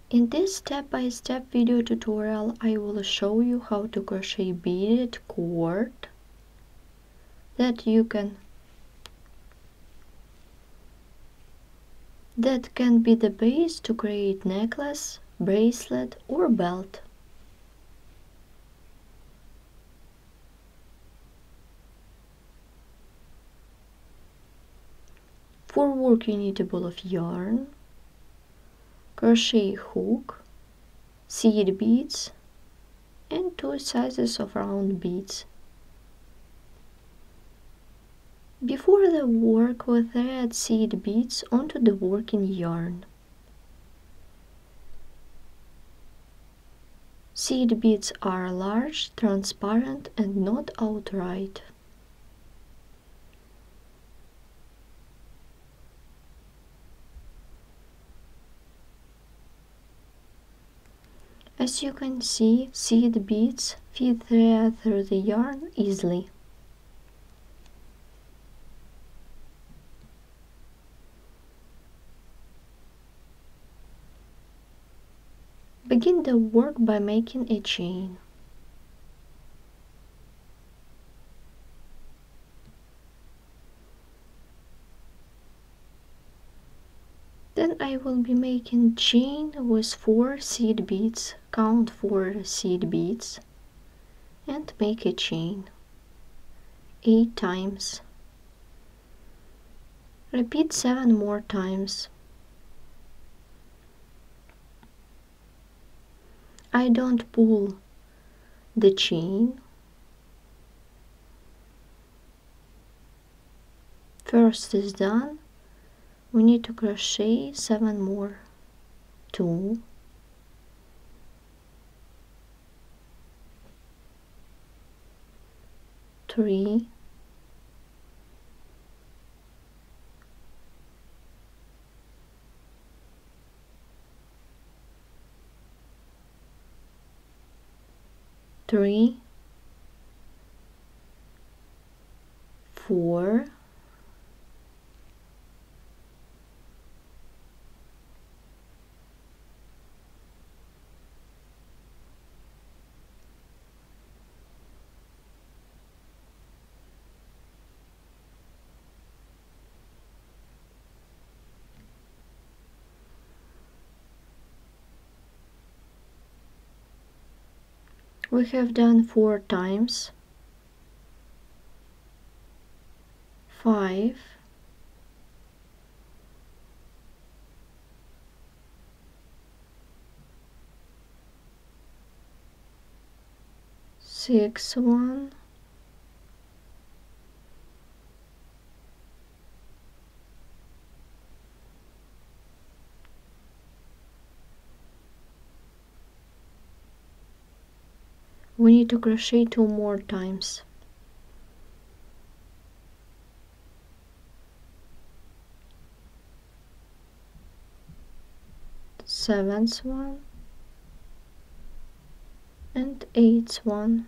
In this step-by-step video tutorial, I will show you how to crochet beaded cord that can be the base to create necklace, bracelet or belt. For work you need a ball of yarn, crochet hook, seed beads and 2 sizes of round beads. Before the work, we thread seed beads onto the working yarn. Seed beads are large, transparent and not outright. As you can see, seed beads feed thread through the yarn easily. Begin the work by making a chain. Then I will be making chain with 4 seed beads. Count 4 seed beads and make a chain 8 times. Repeat 7 more times. I don't pull the chain. First is done. We need to crochet 7 more. 2, 3, 3, 4, 'We have done 4 times. 5, 6, 1, 'We need to crochet 2 more times. 7th one and 8th one.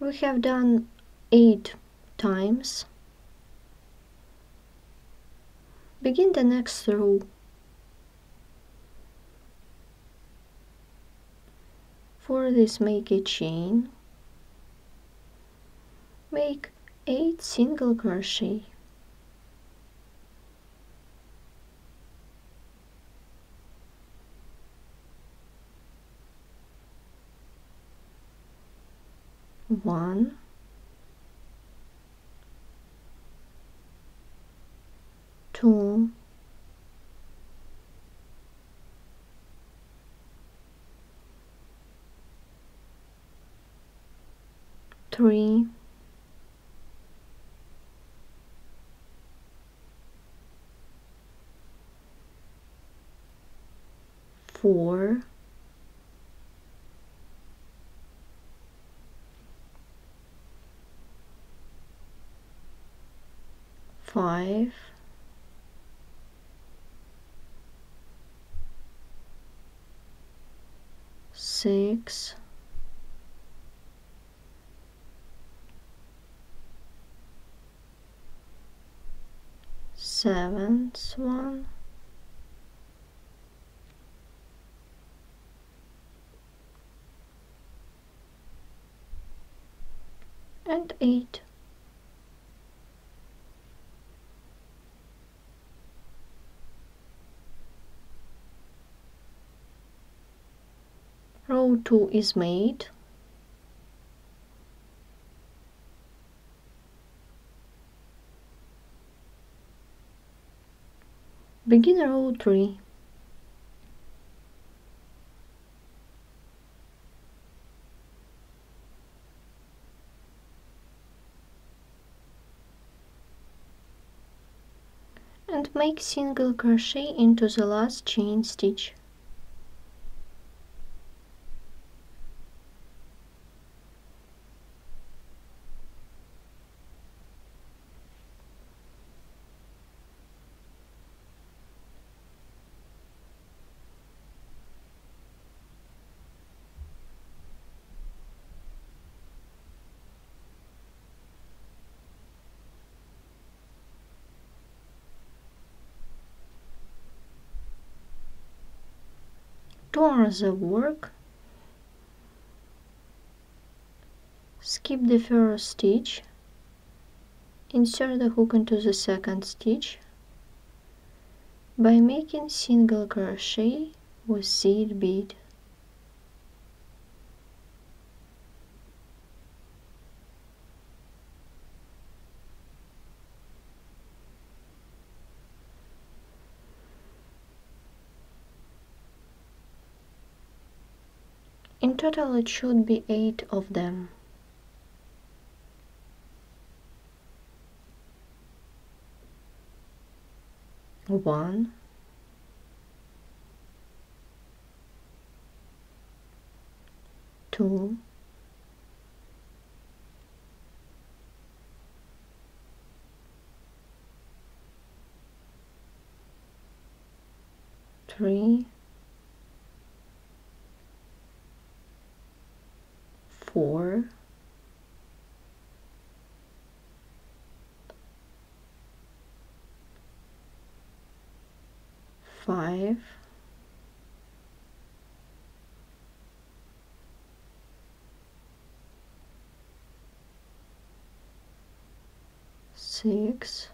We have done 8 times. Begin the next row. For this, make a chain. Make 8 single crochet. One, 2, 3, 4, 5, 6, 6, 7th one, and 8. Row 2 is made. Begin row 3. And make single crochet into the last chain stitch. Turn the work, skip the first stitch, insert the hook into the second stitch by making single crochet with seed bead. In total it should be 8 of them. One, two, three, 4, 5, 6,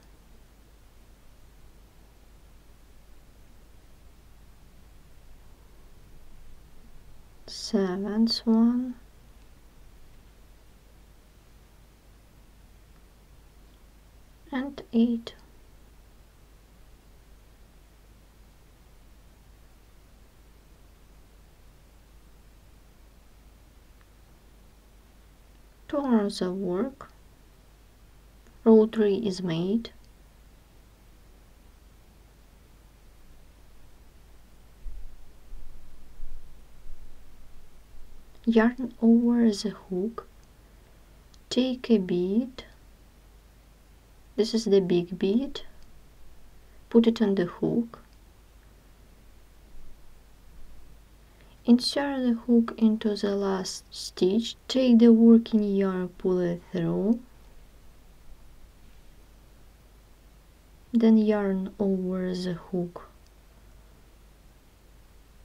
7th one, and 8. Turn the work. Row 3 is made. Yarn over the hook. Take a bead. This is the big bead. Put it on the hook. Insert the hook into the last stitch. Take the working yarn, pull it through. Then yarn over the hook.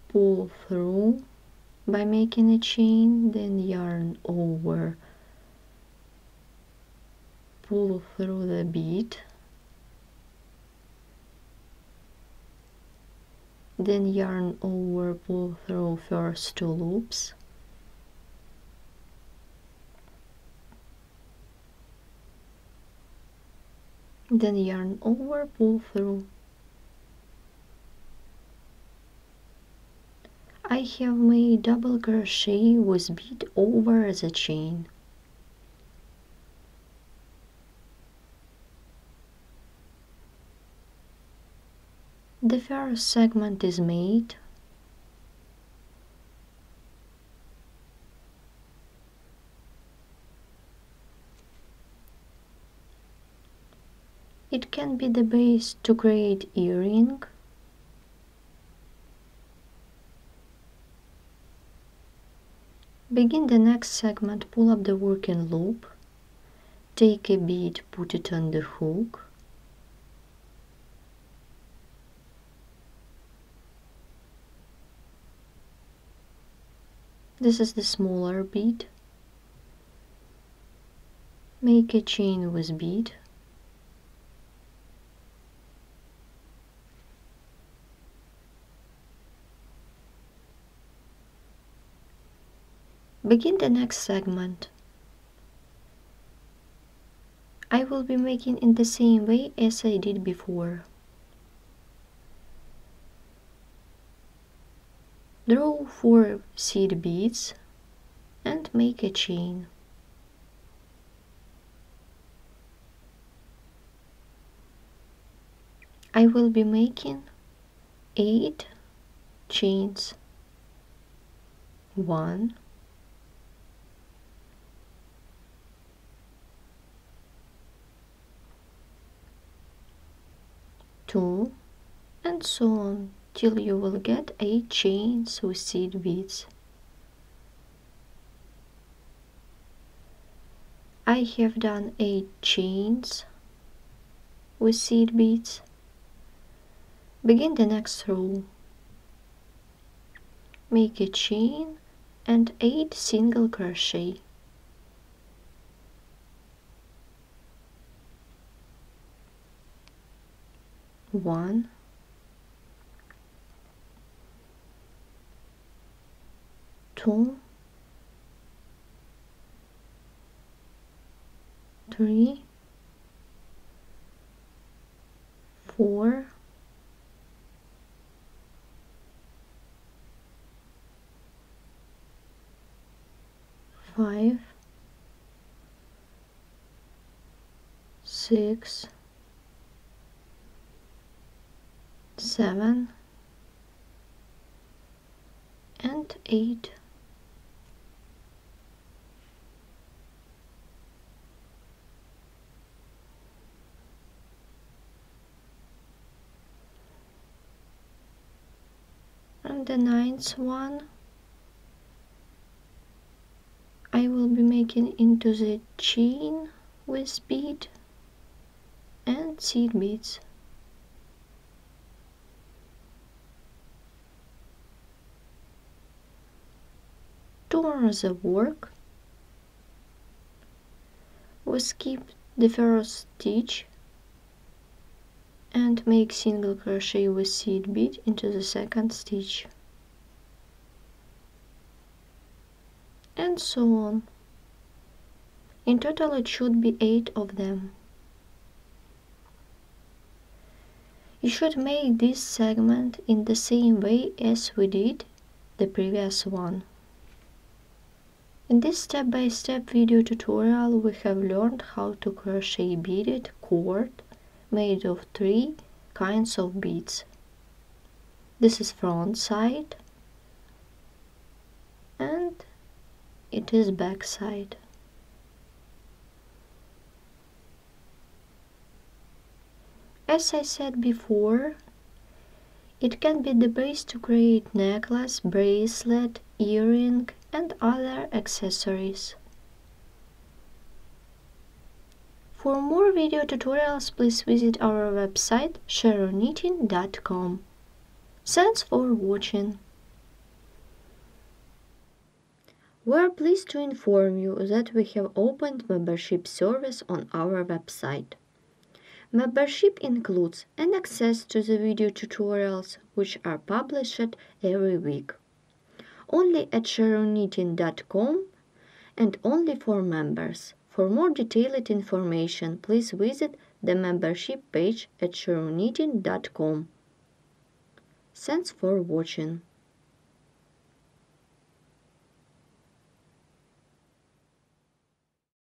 Pull through by making a chain, then yarn over. Pull through the bead. Then yarn over, pull through first 2 loops. Then yarn over, pull through. I have made double crochet with bead over the chain. The first segment is made. It can be the base to create earring. Begin the next segment, pull up the working loop, take a bead, put it on the hook, this is the smaller bead, make a chain with bead, begin the next segment. I will be making in the same way as I did before. Draw 4 seed beads and make a chain. I will be making 8 chains. 1, 2, and so on till you will get 8 chains with seed beads. I have done 8 chains with seed beads. Begin the next row. Make a chain and 8 single crochet. One, 2, 3, 4, 5, 6, 7, and 8. And the 9th one I will be making into the chain with bead and seed beads. Turn the work, we skip the first stitch and make single crochet with seed bead into the second stitch, and so on. In total it should be 8 of them. You should make this segment in the same way as we did the previous one. In this step-by-step video tutorial we have learned how to crochet beaded cord made of 3 kinds of beads. This is front side and it is back side. As I said before, it can be the base to create necklace, bracelet, earring and other accessories. For more video tutorials, please visit our website SharonKnitting.com. Thanks for watching. We are pleased to inform you that we have opened membership service on our website. Membership includes an access to the video tutorials which are published every week, only at SharonKnitting.com and only for members. For more detailed information, please visit the membership page at SharonKnitting.com. Thanks for watching.